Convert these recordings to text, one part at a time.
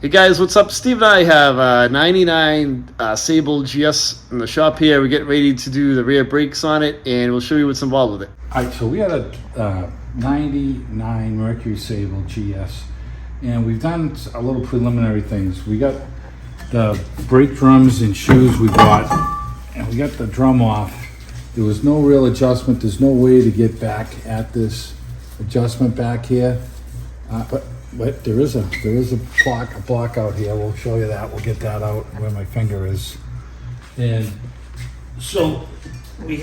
Hey guys, what's up? Steve and I have a 99 Sable GS in the shop here. We're getting ready to do the rear brakes on it, and we'll show you what's involved with it. All right, so we had a 99 Mercury Sable GS, and we've done a little preliminary things. We got the brake drums and shoes we bought, and we got the drum off. There was no real adjustment. There's no way to get back at this adjustment back here, but there is a block out here. We'll show you that. We'll get that out where my finger is. And so we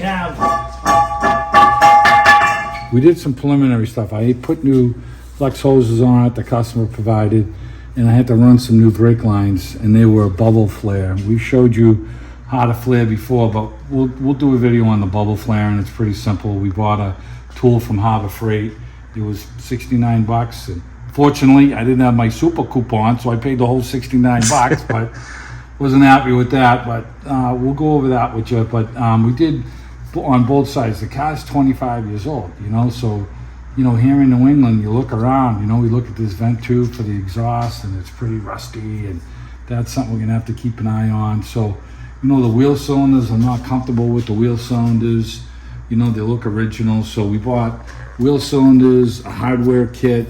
did some preliminary stuff. I put new flex hoses on it the customer provided, and I had to run some new brake lines, and they were a bubble flare. We showed you how to flare before, but we'll do a video on the bubble flare, and it's pretty simple. We bought a tool from Harbor Freight. It was 69 bucks, and fortunately I didn't have my super coupon, so I paid the whole 69 bucks, but wasn't happy with that. But we'll go over that with you. But we did on both sides. The car's 25 years old, so here in New England, you look around, we look at this vent tube for the exhaust, and it's pretty rusty, and that's something we're gonna have to keep an eye on. So the wheel cylinders, I'm not comfortable with the wheel cylinders. They look original, so we bought wheel cylinders, a hardware kit,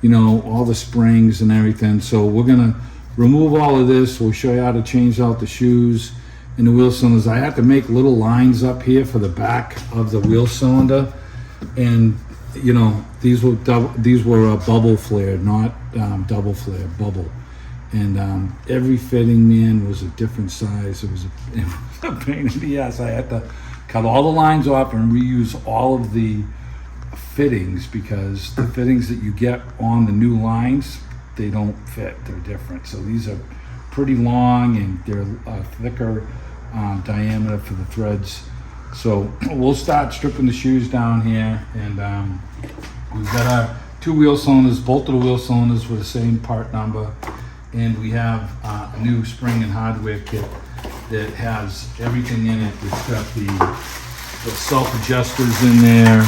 all the springs and everything. So we're gonna remove all of this. We'll show you how to change out the shoes and the wheel cylinders. I had to make little lines up here for the back of the wheel cylinder, and these were bubble flared, not double flare, bubble. And every fitting, man, was a different size. It was a pain in the ass. I had to cut all the lines off and reuse all of the fittings, because the fittings that you get on the new lines, they don't fit. They're different. So these are pretty long, and they're thicker diameter for the threads. So we'll start stripping the shoes down here, and we've got our two wheel cylinders. Both of the wheel cylinders with the same part number, and we have a new spring and hardware kit that has everything in it. It's got the self adjusters in there,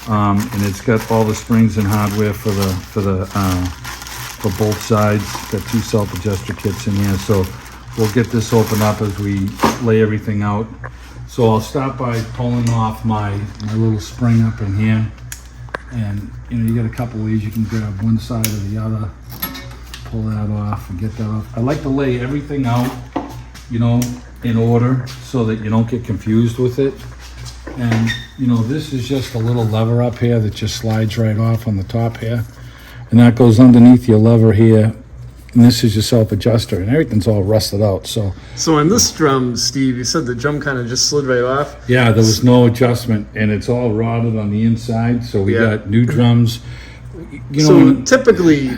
and it's got all the springs and hardware for both sides. Got two self adjuster kits in here. So we'll get this opened up as we lay everything out. So I'll start by pulling off my little spring up in here, and you got a couple ways you can grab one side or the other. Pull that off and get that off. I like to lay everything out, in order, so that you don't get confused with it. And this is just a little lever up here that just slides right off on the top here, and that goes underneath your lever here, and this is your self-adjuster, and everything's all rusted out. So in this drum, Steve, you said the drum kind of just slid right off? Yeah, there was no adjustment, and it's all rotted on the inside. So we got new drums. So typically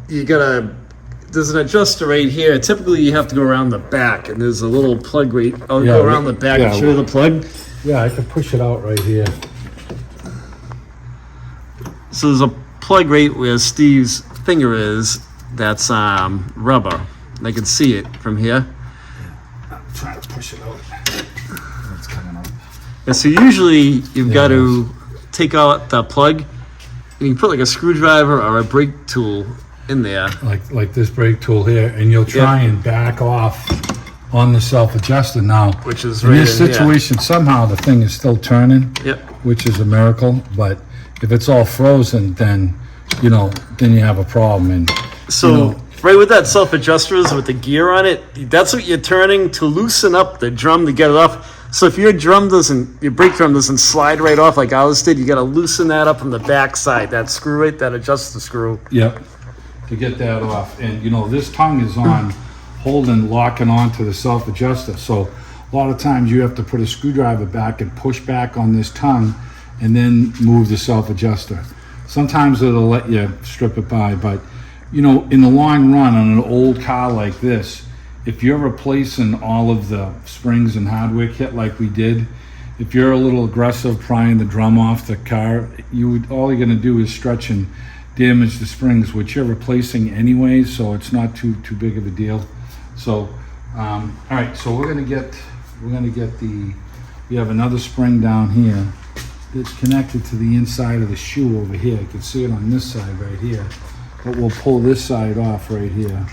there's an adjuster right here. Typically you have to go around the back, and there's a little plug right, go around the back and show the plug. Yeah, I can push it out right here. So there's a plug right where Steve's finger is, that's rubber. And I can see it from here. I'm trying to push it out. It's coming out. And so usually you've got to take out the plug, and you can put like a screwdriver or a brake tool in there, like this brake tool here, and you'll try and back off on the self-adjuster now. Which is in this situation, somehow the thing is still turning. Yep. Which is a miracle. But if it's all frozen, then then you have a problem. And so right with that self-adjuster with the gear on it, that's what you're turning to loosen up the drum to get it off. So if your brake drum doesn't slide right off like ours did, you got to loosen that up from the back side. That screw right, that adjuster screw. Yep. To get that off. And this tongue is on locking onto the self-adjuster. So a lot of times you have to put a screwdriver back and push back on this tongue, and then move the self-adjuster. Sometimes it'll let you strip it by, but in the long run, on an old car like this, if you're replacing all of the springs and hardware kit like we did, if you're a little aggressive prying the drum off the car, all you're going to do is stretch and damage the springs, which you're replacing anyway, so it's not too big of a deal. So all right, so we're gonna get we have another spring down here that's connected to the inside of the shoe over here. You can see it on this side right here, but we'll pull this side off right here.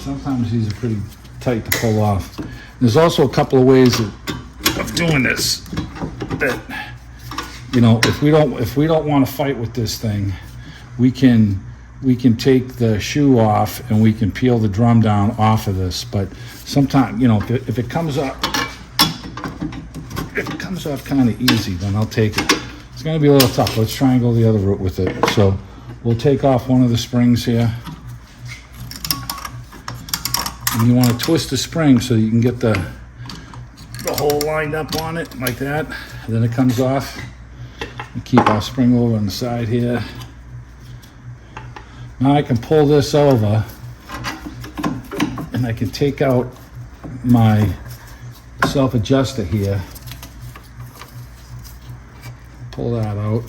Sometimes these are pretty tight to pull off. There's also a couple of ways of doing this. That, you know, if we don't want to fight with this thing, we can take the shoe off and we can peel the drum down off of this. But sometimes, you know, if it comes off kind of easy, then I'll take it. It's going to be a little tough. Let's try and go the other route with it. So we'll take off one of the springs here. And you want to twist the spring so you can get the hole lined up on it like that. And then it comes off. We keep our spring over on the side here. Now I can pull this over and I can take out my self-adjuster here. Pull that out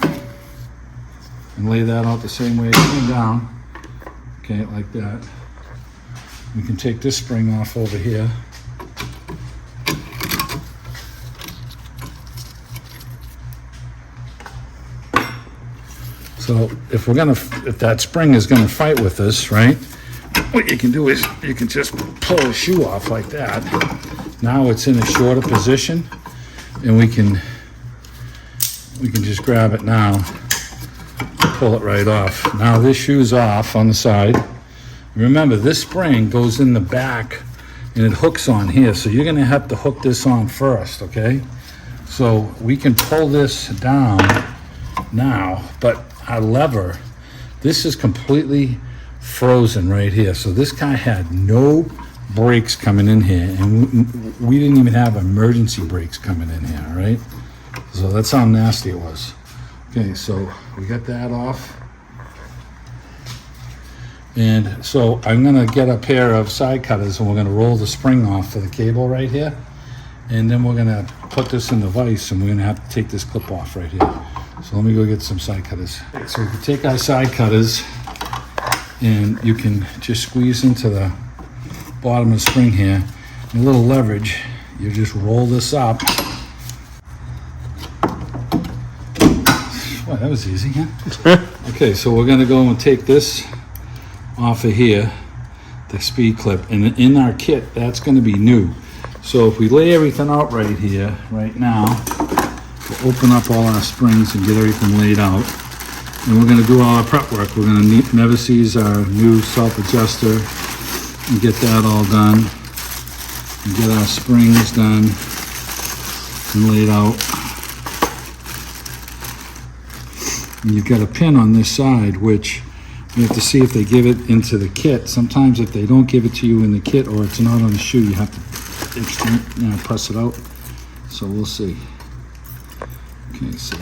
and lay that out the same way it came down. Okay, like that. We can take this spring off over here. So if that spring is gonna fight with us, right? What you can do is you can just pull the shoe off like that. Now it's in a shorter position, and we can just grab it now, pull it right off. Now this shoe's off on the side. Remember, this spring goes in the back and it hooks on here, so you're gonna have to hook this on first, okay? So we can pull this down now, but our lever, this is completely frozen right here. So this guy had no brakes coming in here, and we didn't even have emergency brakes coming in here, right? So that's how nasty it was. Okay, so we got that off. And so I'm gonna get a pair of side cutters and we're gonna roll the spring off for the cable right here. And then we're gonna put this in the vise and we're gonna have to take this clip off right here. So let me go get some side cutters. So we can take our side cutters and you can just squeeze into the bottom of the spring here. And a little leverage, you just roll this up. Well, that was easy, huh? Okay, so we're gonna go and take this off of here, the speed clip, and in our kit, that's gonna be new. So if we lay everything out right here, right now, we'll open up all our springs and get everything laid out. And we're gonna do all our prep work. We're gonna never seize our new self-adjuster and get that all done. And get our springs done and laid out. And you've got a pin on this side, which you have to see if they give it into the kit. Sometimes if they don't give it to you in the kit or it's not on the shoe, you have to press it out. So we'll see. Okay, so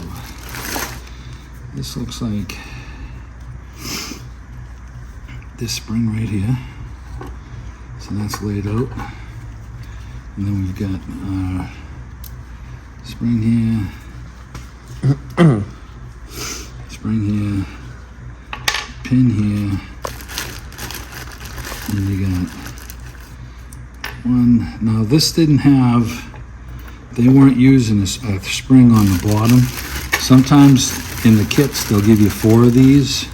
this looks like this spring right here. So that's laid out. And then we've got spring here, spring here, pin here, and you got one. Now this didn't have, they weren't using a spring on the bottom. Sometimes in the kits they'll give you 4 of these,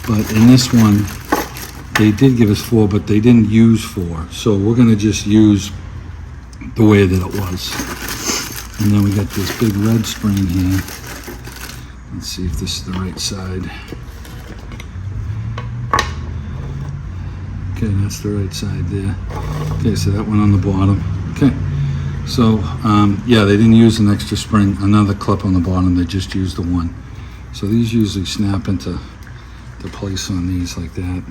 but in this one they did give us 4, but they didn't use 4. So we're gonna just use the way that it was. And then we got this big red spring here. Let's see if this is the right side. Okay, that's the right side there. Okay, so that went on the bottom. Okay, so yeah, they didn't use an extra spring, another clip on the bottom, they just used the one. So these usually snap into the place on these like that.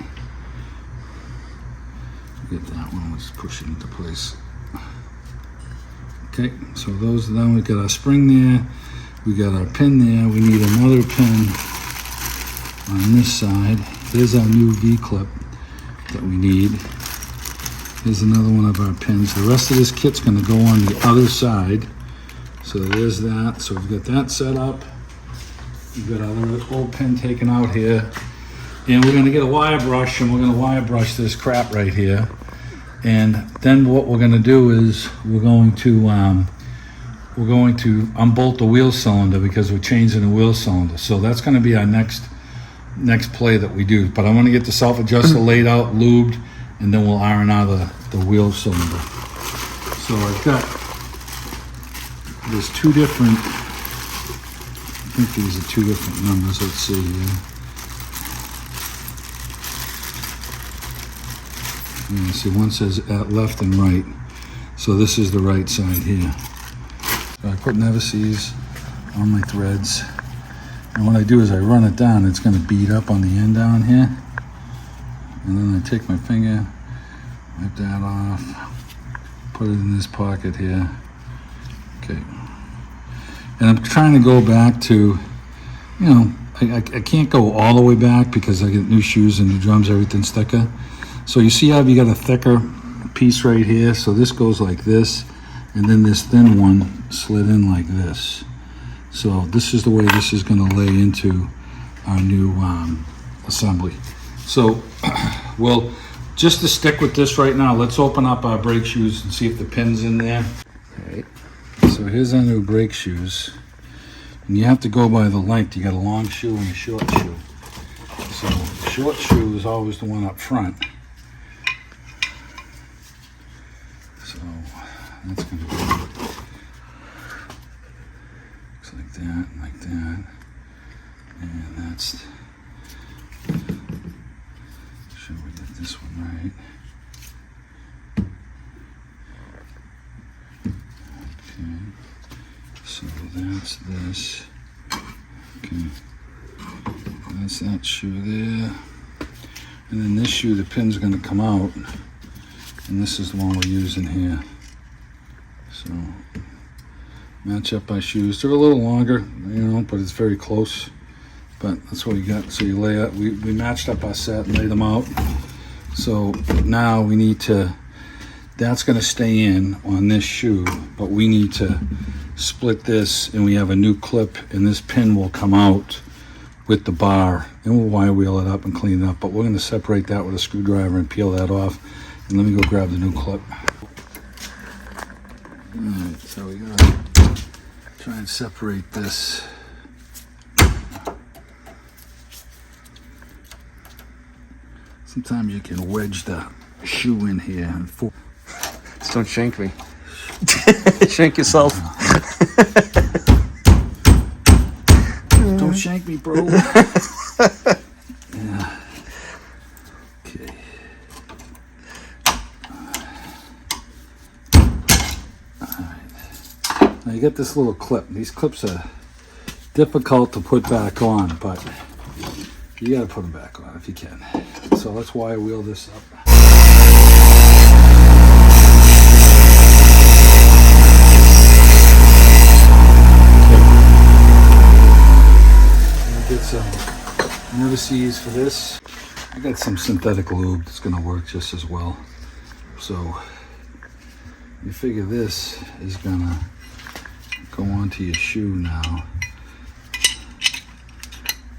Get that one, let's push it into place. Okay, so those are done. We got our spring there, we got our pin there, we need another pin on this side. There's our new V-clip that we need. Here's another one of our pins. The rest of this kit's gonna go on the other side. So there's that. So we've got that set up. We've got our old pin taken out here. And we're gonna get a wire brush and we're gonna wire brush this crap right here. And then what we're gonna do is we're going to unbolt the wheel cylinder because we're changing the wheel cylinder. So that's gonna be our next play that we do. But I want to get the self-adjuster laid out, lubed, and then we'll iron out the wheel cylinder. So I've got, there's two different, I think these are two different numbers. Let's see here. Yeah, see, one says at left and right. So this is the right side here. So I put Never-Seez on my threads. And what I do is I run it down. It's going to bead up on the end down here. And then I take my finger, wipe that off, put it in this pocket here. Okay. And I'm trying to go back to, you know, I can't go all the way back because I get new shoes and new drums, everything's thicker. So you see how you got a thicker piece right here? So this goes like this, and then this thin one slid in like this. So this is the way this is going to lay into our new assembly. So, well, just to stick with this right now, let's open up our brake shoes and see if the pin's in there. Okay. So here's our new brake shoes. And you have to go by the length. You got a long shoe and a short shoe. So the short shoe is always the one up front. So that's going to be looks like that, like that. And that's, sure we get this one right. So that's this. Okay. That's that shoe there. And then this shoe, the pin's going to come out. And this is the one we're using here. So match up my shoes. They're a little longer, you know, but it's very close. But that's what we got. So you lay up, we matched up our set and laid them out. So now we need to, that's going to stay in on this shoe, but we need to split this, and we have a new clip, and this pin will come out with the bar, and we'll wire wheel it up and clean it up. But we're going to separate that with a screwdriver and peel that off. And let me go grab the new clip. All right, so we gotta try and separate this. Sometimes you can wedge the shoe in here and Just don't shank me. Shank yourself. Don't shank me, bro. Yeah. Okay. Alright. Now you get this little clip. These clips are difficult to put back on, but you gotta put them back on if you can. So let's wire wheel this up. Get some Never-Seez for this. I got some synthetic lube that's going to work just as well. So you figure this is going to go onto your shoe now.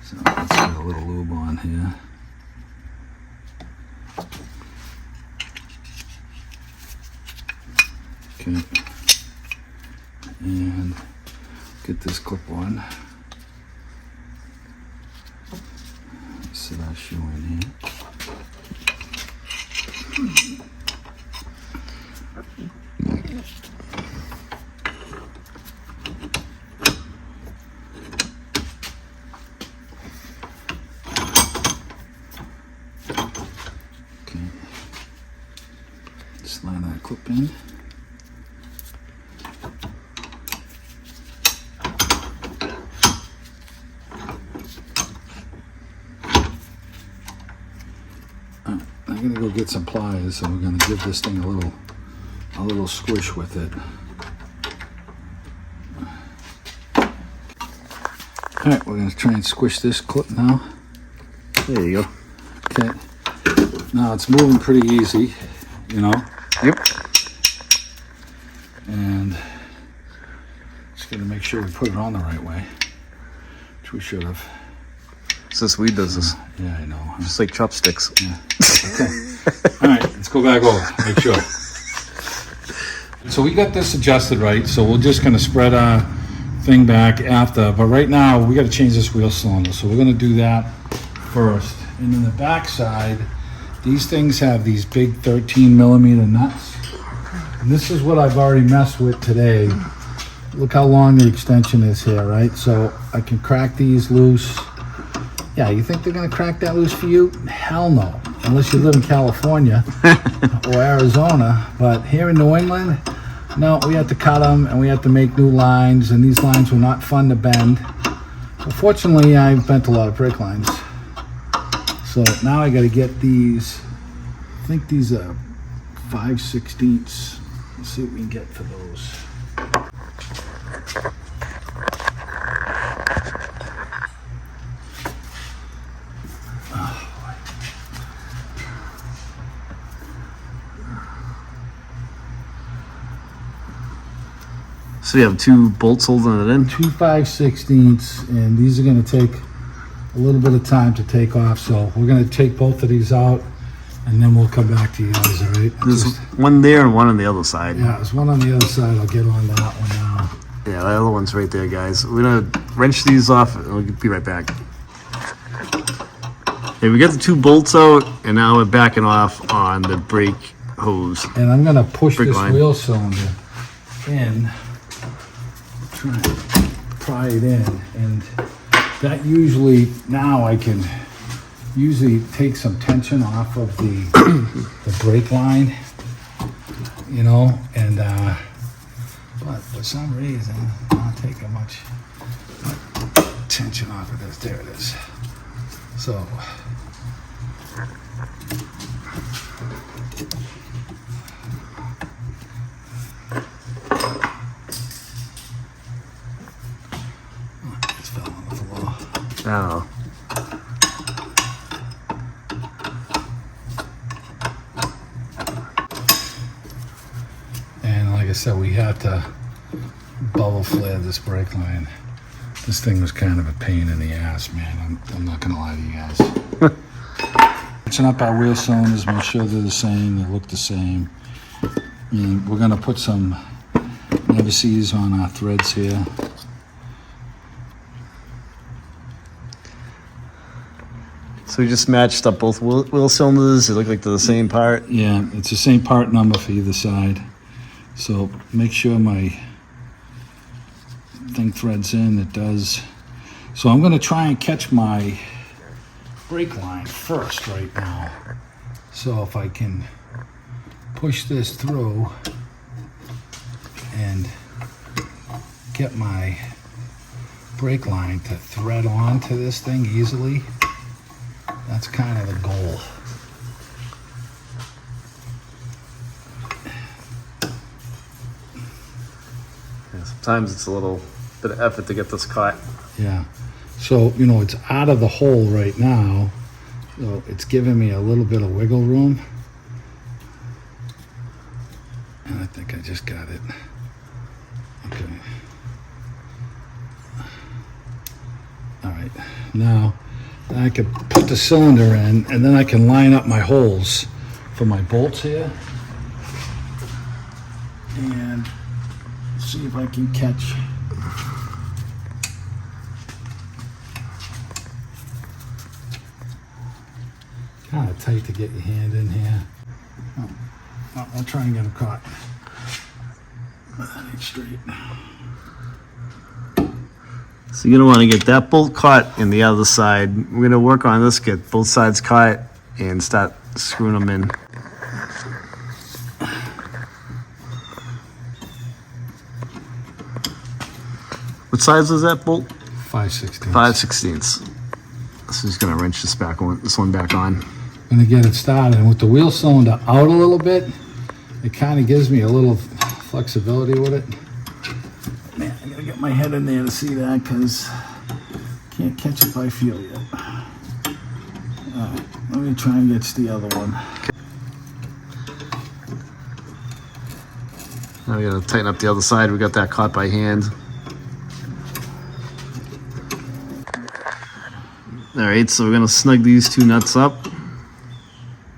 So let's get a little lube on here. Okay. And get this clip on. Sit our shoe in here. Okay. Slide that clip in. I'm gonna go get some pliers, and we're gonna give this thing a little squish with it. All right, we're gonna try and squish this clip now. There you go. Okay. Now it's moving pretty easy, you know. Yep. And just gotta make sure we put it on the right way, which we should have. Since we does this, Yeah, I know. just like chopsticks. Yeah. Okay. All right, let's go back over. Make sure. So we got this adjusted right. So we're just going to spread our thing back after. But right now we got to change this wheel cylinder. So we're going to do that first. And then the back side These things have these big 13 millimeter nuts. And this is what I've already messed with today. Look how long the extension is here, right? So I can crack these loose. Yeah, you think they're gonna crack that loose for you? Hell no, unless you live in California or Arizona. But here in New England, no, we had to cut them and we had to make new lines, and these lines were not fun to bend. But fortunately, I've bent a lot of brake lines. So now I gotta get these, I think these are 5/16. Let's see what we can get for those. So you have 2 bolts holding it in? 2 5/16, and these are gonna take a little bit of time to take off. So we're gonna take both of these out, and then we'll come back to you guys, all right? There's one there and one on the other side. Yeah, there's one on the other side. I'll get on that one now. Yeah, the other one's right there, guys. We're gonna wrench these off and we'll be right back. Okay, we got the 2 bolts out, and now we're backing off on the brake hose. And I'm gonna push Brake this line. wheel cylinder in, try and pry it in, and that usually, now I can usually take some tension off of the brake line, you know, and but for some reason not taking much tension off of this. There it is. So it's fell on the floor. I don't know. And like I said, we had to bubble flare this brake line. This thing was kind of a pain in the ass, man. I'm not gonna lie to you guys. Matching up our wheel cylinders, make sure they're the same, they look the same. And we're gonna put some never sees on our threads here. So we just matched up both wheel cylinders. They look like they're the same part. Yeah, it's the same part number for either side. So make sure my thing threads in, it does. So I'm gonna try and catch my brake line first right now. So if I can push this through and get my brake line to thread onto this thing easily, that's kind of the goal. Yeah, sometimes it's a little bit of effort to get this caught. Yeah. So, you know, it's out of the hole right now. So it's giving me a little bit of wiggle room. And I think I just got it. Okay. All right. Now I can put the cylinder in, and then I can line up my holes for my bolts here. And see if I can catch. Kind of tight to get your hand in here. Oh, I'll try and get them caught. But that ain't straight. So you're gonna want to get that bolt caught in the other side. We're gonna work on this, get both sides caught, and start screwing them in. What size was that bolt? 5/16. 5/16. So he's gonna wrench this one back on. Gonna get it started. And with the wheel cylinder out a little bit, it kind of gives me a little flexibility with it. Man, I gotta get my head in there to see that, because can't catch it by feel yet. Alright, let me try and get the other one. Now we gotta tighten up the other side. We got that caught by hand. All right, so we're gonna snug these 2 nuts up.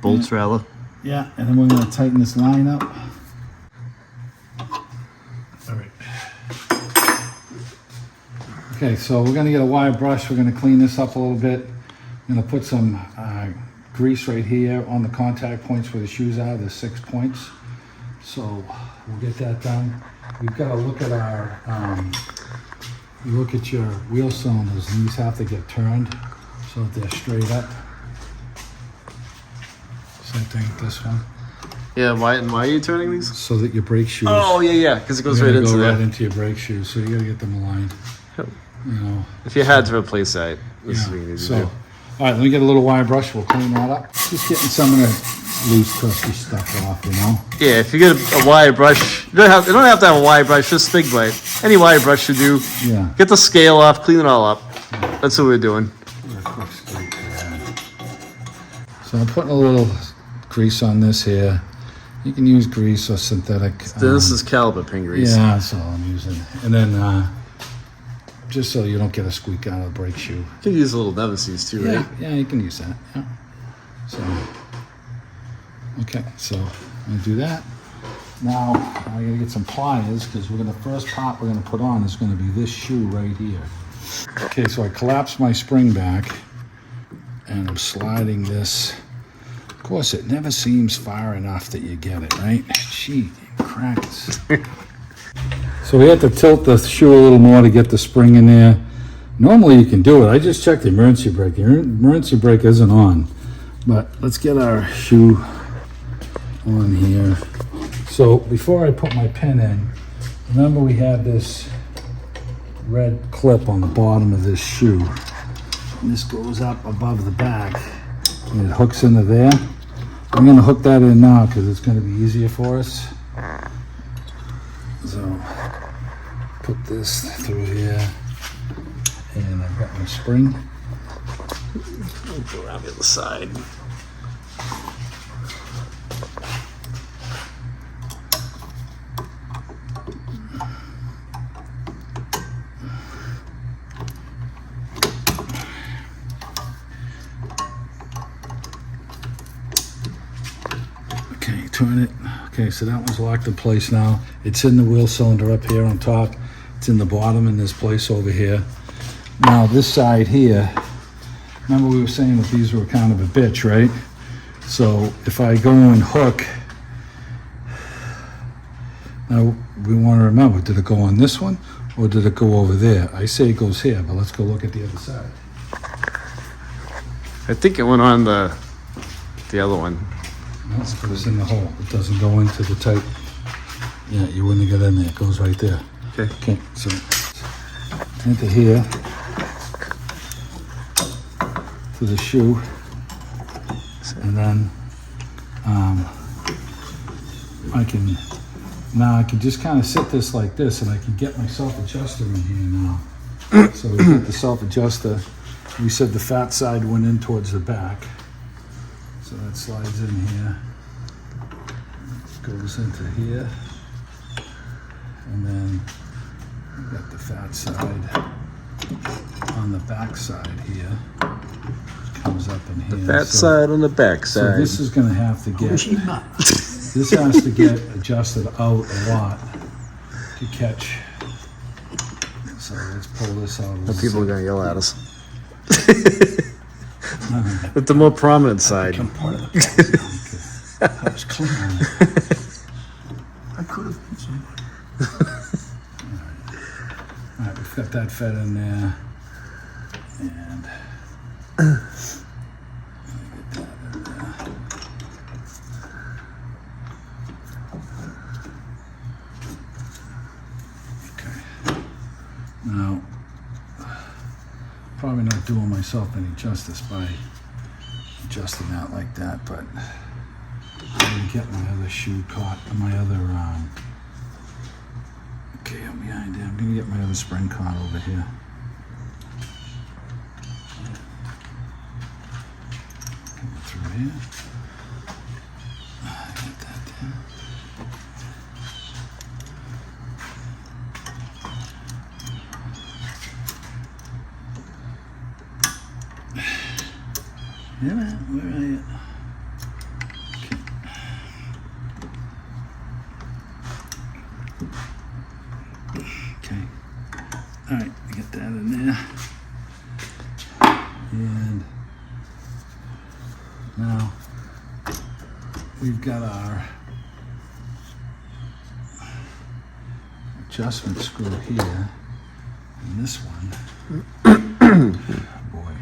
Bolts, rather. Yeah, and then we're gonna tighten this line up. All right. Okay, so we're gonna get a wire brush. We're gonna clean this up a little bit. I'm gonna put some grease right here on the contact points where the shoes are. There's 6 points. So we'll get that done. We've got to look at our, you look at your wheel cylinders, and these have to get turned so that they're straight up. Same thing with this one. Yeah, why are you turning these? So that your brake shoes. Oh, yeah, because it goes right into go there. right into your brake shoes. So you got to get them aligned. You know. If you had to replace that, this is Yeah. what you need to So, do. all right, let me get a little wire brush. We'll clean that up. Just getting some of the loose, crusty stuff off, you know. Yeah, if you get a wire brush, you don't have to have a wire brush, just Big Blade. Any wire brush should do. Yeah. Get the scale off, clean it all up. That's what we're doing. So I'm putting a little grease on this here. You can use grease or synthetic. This is caliper pin grease. Yeah, that's all I'm using. And then just so you don't get a squeak out of the brake shoe. You can use a little Nemesis too, Yeah, right? yeah, you can use that. Yeah. So, okay, so I'm gonna do that. Now I gotta get some pliers because first part we're gonna put on is gonna be this shoe right here. Okay, so I collapsed my spring back and I'm sliding this. Of course, it never seems far enough that you get it, right? Gee, cracks. So we had to tilt the shoe a little more to get the spring in there. Normally you can do it. I just checked the emergency brake. The emergency brake isn't on. But let's get our shoe on here. So before I put my pin in, remember we have this red clip on the bottom of this shoe. And this goes up above the back and it hooks into there. I'm going to hook that in now because it's going to be easier for us. So put this through here and I've got my spring. Go around the other side. Okay, turn it. Okay, so that one's locked in place now. It's in the wheel cylinder up here on top. It's in the bottom in this place over here. Now this side here, remember we were saying that these were kind of a bitch, right? So if I go and hook, now we want to remember, did it go on this one or did it go over there? I say it goes here, but let's go look at the other side. I think it went on the other one. No, it goes in the hole. It doesn't go into the tight. Yeah, you wouldn't have got in there. It goes right there. Okay. Okay, so into here to the shoe, and then I can just kind of sit this like this, and I can get my self-adjuster in here now. So we get the self-adjuster. We said the fat side went in towards the back, so that slides in here, goes into here, and then we've got the fat side on the back side here, which comes up in here. Fat side on the back So side. this is going to have to get, this has to get adjusted out a lot to catch. So let's pull this out a little. People are gonna yell at us. With the more prominent side. Become part of the problem. I was clean on it. I could have been somebody. All right, we've got that fed in there. And let me get that in there. Okay. Now, probably not doing myself any justice by adjusting that like that, but I'm gonna get my other shoe caught, my other, okay, I'm behind here. I'm gonna get my other spring caught over here. Come through here. Get that there. Yeah, man, where are you? Okay. All right, get that in there. And Now, we've got our adjustment screw here, and this one. Oh boy.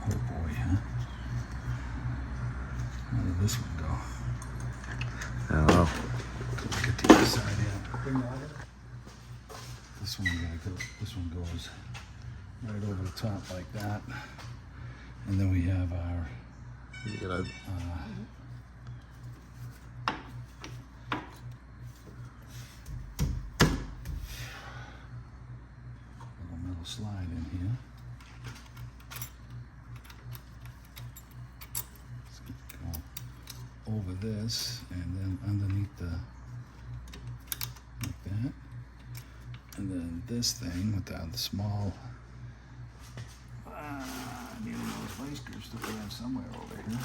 Oh boy, huh? How did this one go? I don't know. Look at the other side here. This one goes right over the top like that. And then we have our You gotta, little metal slide in here. So go over this and then underneath the, like that. And then this thing with the small, I need one of those vice grips that we have somewhere over here.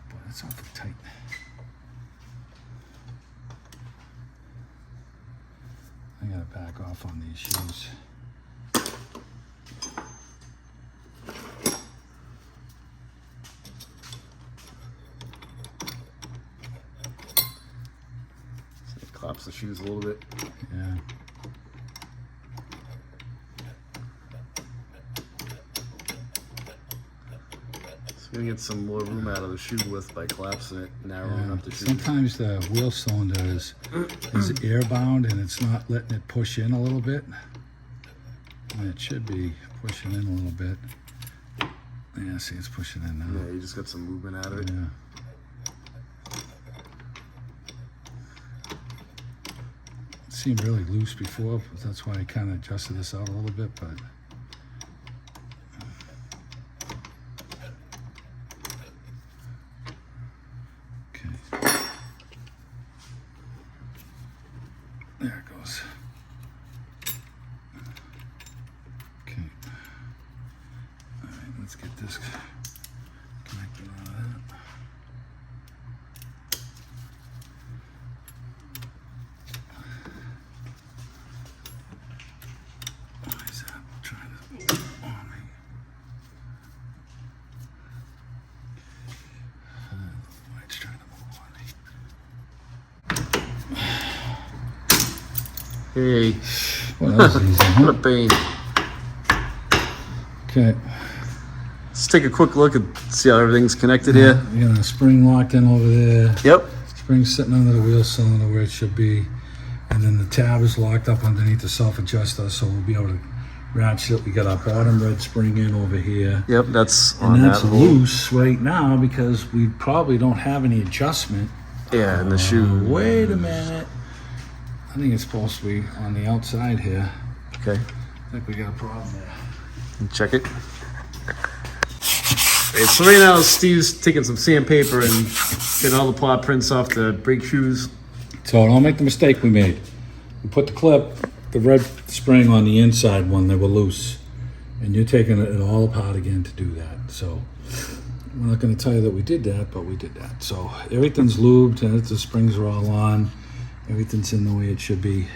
Boy, that's awfully tight. I gotta back off on these shoes. collapse the shoes a little bit. Yeah. So we're gonna get some more room out of the shoe width by collapsing it, narrowing up the shoe. Sometimes the wheel cylinder is air-bound and it's not letting it push in a little bit. And it should be pushing in a little bit. Yeah, see, it's pushing in now. Yeah, you just got some movement out of it. Yeah. It seemed really loose before, but that's why I kind of adjusted this out a little bit, but okay. There it goes. Okay. All right, let's get this connected on that. Why is that trying to move on me? Why it's trying to move on me? Hey, Well, that was easy, huh? what a pain. Okay. Let's take a quick look and see how everything's connected here. You got a spring locked in over there. Yep. Spring sitting under the wheel cylinder where it should be. And then the tab is locked up underneath the self-adjuster, so we'll be able to ratchet it. We got our bottom red spring in over here. Yep, that's on And that's that hole. loose right now because we probably don't have any adjustment. Yeah, in the shoe. Wait a minute. I think it's supposed to be on the outside here. Okay, I think we got a problem there. check it. Okay, so right now Steve's taking some sandpaper and getting all the paw prints off the brake shoes. So don't make the mistake we made. We put the clip, the red spring on the inside one, they were loose. And you're taking it all apart again to do that. So we're not going to tell you that we did that, but we did that. So everything's lubed and the springs are all on. Everything's in the way it should be.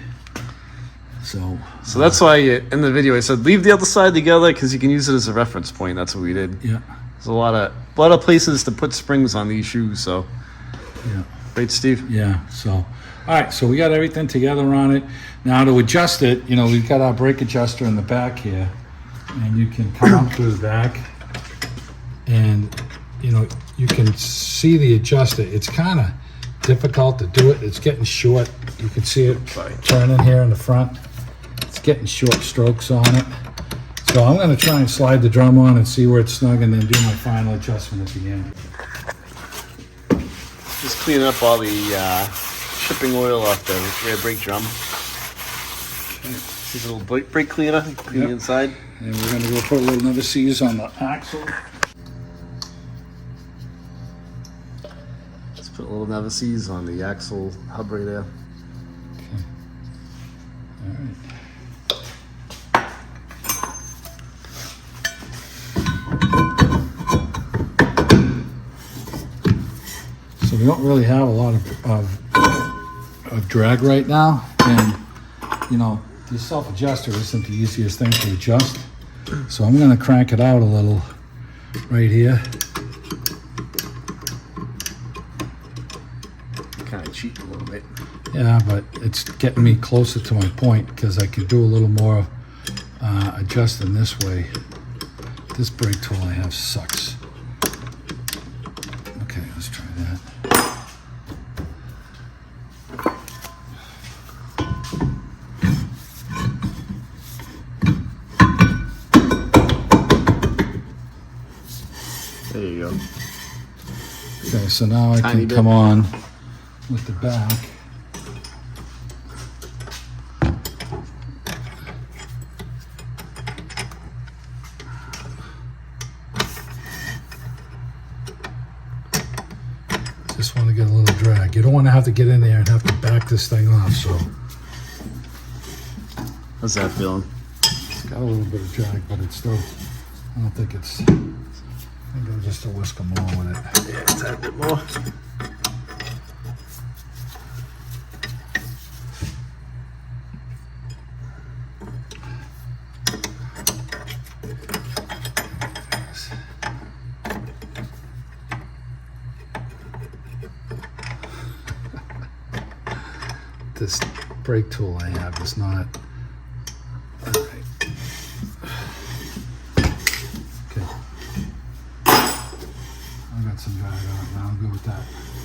So That's why in the video I said leave the other side together because you can use it as a reference point. That's what we did. yeah, There's a lot of places to put springs on these shoes. So, yeah. right, Steve? Yeah, so, all right, so we got everything together on it. Now to adjust it, we've got our brake adjuster in the back here, and you can come up through the back, and, you can see the adjuster. It's kind of difficult to do it. It's getting short. You can see it turning here in the front. It's getting short strokes on it. So I'm going to try and slide the drum on and see where it's snug, and then do my final adjustment at the end. Just cleaning up all the shipping oil off the rear brake drum. This little brake cleaner, clean the inside. And we're going to go put a little never sees on the axle. Let's put a little Never-Sees on the axle hub right there. Okay. All right. So we don't really have a lot of of drag right now, and you know, the self-adjuster isn't the easiest thing to adjust. So I'm gonna crank it out a little right here. Kind of cheating a little bit. Yeah, but it's getting me closer to my point because I can do a little more adjusting this way. This brake tool I have sucks. Okay, let's try that. There you go. Okay, so now I Tiny can bit. come on with the back. Just want to get a little drag. You don't want to have to get in there and have to back this thing off, so How's that feeling? it's got a little bit of drag, but it's still, I don't think it's, I think I'm just a whisker more with it. Yeah, just a bit more. This brake tool I have is not. All right. Okay. I got some drag on it now. I'm good with that.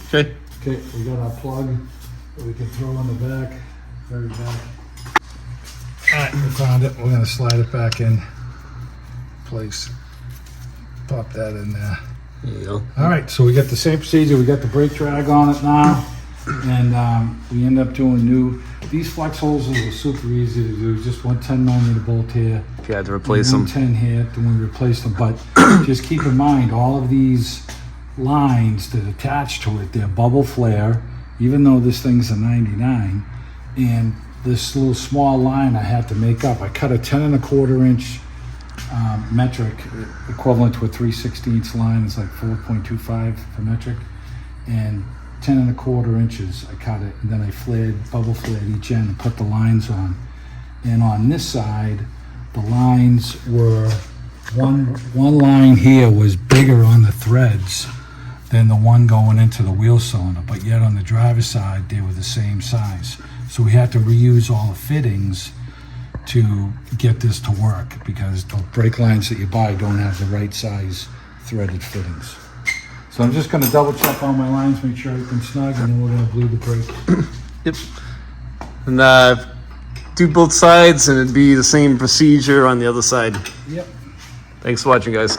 Okay. Okay, we got our plug that we can throw in the back, very back. All right, we found it. We're gonna slide it back in place. Pop that in there. There you go. All right, so we got the same procedure. We got the brake drag on it now, and we end up doing new. These flex holes are super easy to do. Just one 10mm bolt here. If you had to replace them. 10 here, then we replace them. But just keep in mind, all of these lines that attach to it, they're bubble flare, even though this thing's a 99. And this little small line I had to make up. I cut a 10 1/4 inch metric, equivalent to a 3/16 line. It's like 4.25 per metric. And 10 1/4 inches, I cut it, and then I bubble flared each end and put the lines on. And on this side, the lines were, one line here was bigger on the threads than the one going into the wheel cylinder, but yet on the driver's side, they were the same size. So we had to reuse all the fittings to get this to work because the brake lines that you buy don't have the right size threaded fittings. So I'm just gonna double check all my lines, make sure everything's snug, and then we're gonna bleed the brake. Yep. And do both sides, and it'd be the same procedure on the other side. Yep. Thanks for watching, guys.